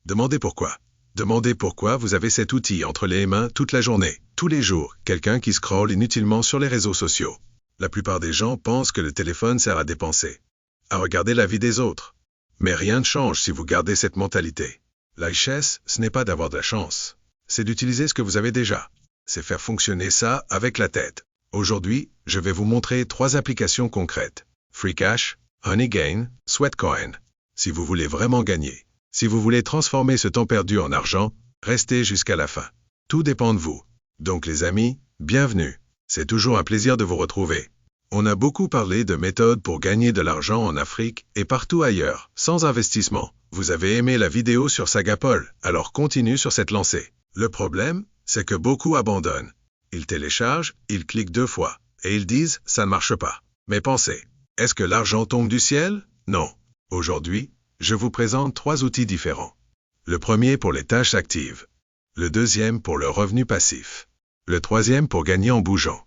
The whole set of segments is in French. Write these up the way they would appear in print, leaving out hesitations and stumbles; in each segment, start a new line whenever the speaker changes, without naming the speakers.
Demandez pourquoi. Demandez pourquoi vous avez cet outil entre les mains toute la journée, tous les jours, quelqu'un qui scrolle inutilement sur les réseaux sociaux. La plupart des gens pensent que le téléphone sert à dépenser, à regarder la vie des autres. Mais rien ne change si vous gardez cette mentalité. La richesse, ce n'est pas d'avoir de la chance. C'est d'utiliser ce que vous avez déjà. C'est faire fonctionner ça avec la tête. Aujourd'hui, je vais vous montrer 3 applications concrètes. FreeCash, Honeygain, Sweatcoin. Si vous voulez vraiment gagner, si vous voulez transformer ce temps perdu en argent, restez jusqu'à la fin. Tout dépend de vous. Donc les amis, bienvenue. C'est toujours un plaisir de vous retrouver. On a beaucoup parlé de méthodes pour gagner de l'argent en Afrique et partout ailleurs, sans investissement. Vous avez aimé la vidéo sur Sagapol, alors continue sur cette lancée. Le problème, c'est que beaucoup abandonnent. Ils téléchargent, ils cliquent 2 fois, et ils disent « ça ne marche pas ». Mais pensez, est-ce que l'argent tombe du ciel? Non. Aujourd'hui, je vous présente 3 outils différents. Le premier pour les tâches actives. Le deuxième pour le revenu passif. Le troisième pour gagner en bougeant.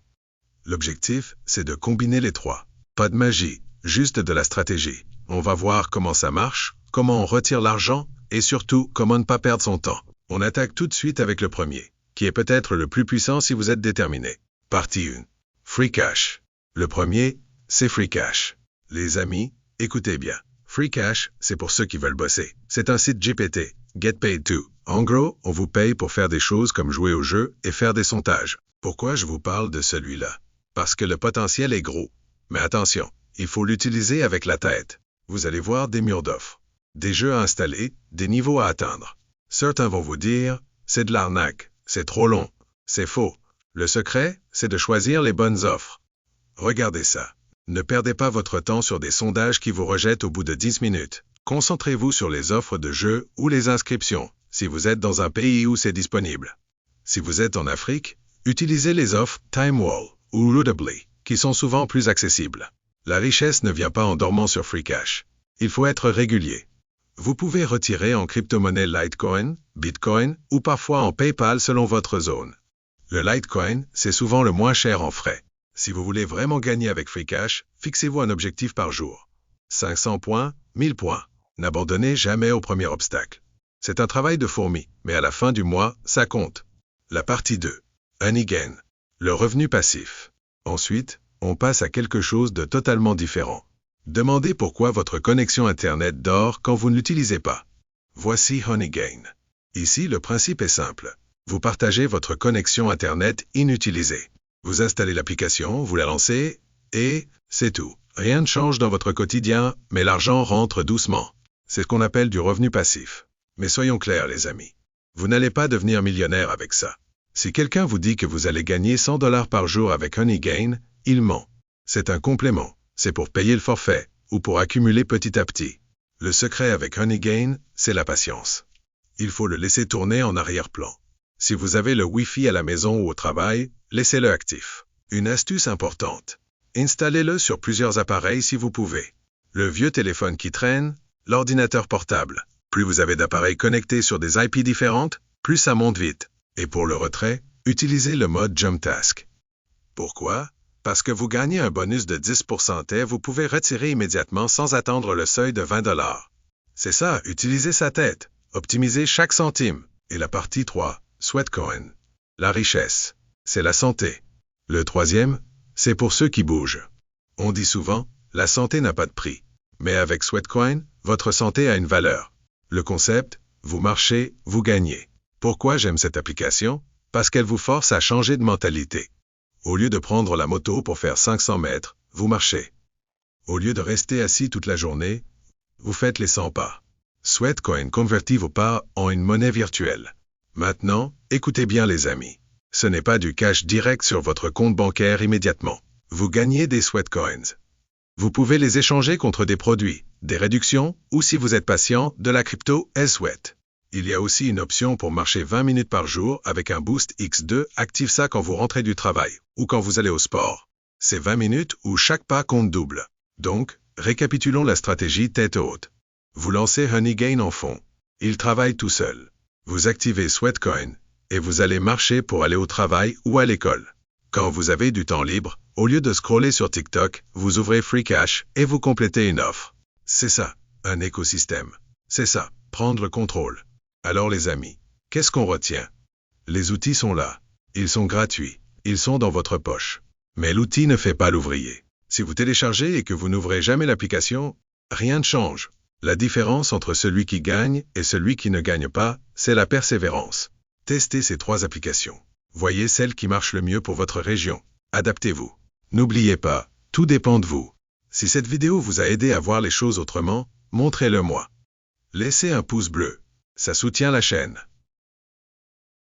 L'objectif, c'est de combiner les 3. Pas de magie, juste de la stratégie. On va voir comment ça marche, comment on retire l'argent, et surtout, comment ne pas perdre son temps. On attaque tout de suite avec le premier, qui est peut-être le plus puissant si vous êtes déterminé. Partie 1. FreeCash. Le premier, c'est FreeCash. Les amis, écoutez bien. FreeCash, c'est pour ceux qui veulent bosser. C'est un site GPT, Get Paid To. En gros, on vous paye pour faire des choses comme jouer au jeu et faire des sondages. Pourquoi je vous parle de celui-là? Parce que le potentiel est gros. Mais attention, il faut l'utiliser avec la tête. Vous allez voir des murs d'offres, des jeux à installer, des niveaux à atteindre. Certains vont vous dire, c'est de l'arnaque, c'est trop long, c'est faux. Le secret, c'est de choisir les bonnes offres. Regardez ça. Ne perdez pas votre temps sur des sondages qui vous rejettent au bout de 10 minutes. Concentrez-vous sur les offres de jeux ou les inscriptions, si vous êtes dans un pays où c'est disponible. Si vous êtes en Afrique, utilisez les offres TimeWall ou Rootably, qui sont souvent plus accessibles. La richesse ne vient pas en dormant sur FreeCash. Il faut être régulier. Vous pouvez retirer en crypto-monnaie Litecoin, Bitcoin ou parfois en PayPal selon votre zone. Le Litecoin, c'est souvent le moins cher en frais. Si vous voulez vraiment gagner avec FreeCash, fixez-vous un objectif par jour. 500 points, 1000 points. N'abandonnez jamais au premier obstacle. C'est un travail de fourmi, mais à la fin du mois, ça compte. La partie 2. Honeygain. Le revenu passif. Ensuite, on passe à quelque chose de totalement différent. Demandez pourquoi votre connexion Internet dort quand vous ne l'utilisez pas. Voici Honeygain. Ici, le principe est simple. Vous partagez votre connexion Internet inutilisée. Vous installez l'application, vous la lancez, et c'est tout. Rien ne change dans votre quotidien, mais l'argent rentre doucement. C'est ce qu'on appelle du revenu passif. Mais soyons clairs, les amis. Vous n'allez pas devenir millionnaire avec ça. Si quelqu'un vous dit que vous allez gagner 100 $ par jour avec Honeygain, il ment. C'est un complément. C'est pour payer le forfait, ou pour accumuler petit à petit. Le secret avec Honeygain, c'est la patience. Il faut le laisser tourner en arrière-plan. Si vous avez le Wi-Fi à la maison ou au travail, laissez-le actif. Une astuce importante. Installez-le sur plusieurs appareils si vous pouvez. Le vieux téléphone qui traîne, l'ordinateur portable. Plus vous avez d'appareils connectés sur des IP différentes, plus ça monte vite. Et pour le retrait, utilisez le mode Jump Task. Pourquoi? Parce que vous gagnez un bonus de 10% et vous pouvez retirer immédiatement sans attendre le seuil de 20 $. C'est ça, utilisez sa tête. Optimisez chaque centime. Et la partie 3, Sweatcoin. La richesse. C'est la santé. Le troisième, c'est pour ceux qui bougent. On dit souvent, la santé n'a pas de prix. Mais avec Sweatcoin, votre santé a une valeur. Le concept, vous marchez, vous gagnez. Pourquoi j'aime cette application? Parce qu'elle vous force à changer de mentalité. Au lieu de prendre la moto pour faire 500 mètres, vous marchez. Au lieu de rester assis toute la journée, vous faites les 100 pas. Sweatcoin convertit vos pas en une monnaie virtuelle. Maintenant, écoutez bien les amis. Ce n'est pas du cash direct sur votre compte bancaire immédiatement. Vous gagnez des Sweatcoins. Vous pouvez les échanger contre des produits, des réductions ou si vous êtes patient, de la crypto S-Sweat. Il y a aussi une option pour marcher 20 minutes par jour avec un Boost X2. Active ça quand vous rentrez du travail ou quand vous allez au sport. C'est 20 minutes où chaque pas compte double. Donc, récapitulons la stratégie tête haute. Vous lancez Honeygain en fond. Il travaille tout seul. Vous activez Sweatcoin et vous allez marcher pour aller au travail ou à l'école. Quand vous avez du temps libre, au lieu de scroller sur TikTok, vous ouvrez FreeCash et vous complétez une offre. C'est ça, un écosystème. C'est ça, prendre le contrôle. Alors les amis, qu'est-ce qu'on retient? Les outils sont là. Ils sont gratuits. Ils sont dans votre poche. Mais l'outil ne fait pas l'ouvrier. Si vous téléchargez et que vous n'ouvrez jamais l'application, rien ne change. La différence entre celui qui gagne et celui qui ne gagne pas, c'est la persévérance. Testez ces 3 applications. Voyez celle qui marche le mieux pour votre région. Adaptez-vous. N'oubliez pas, tout dépend de vous. Si cette vidéo vous a aidé à voir les choses autrement, montrez-le moi. Laissez un pouce bleu. Ça soutient la chaîne.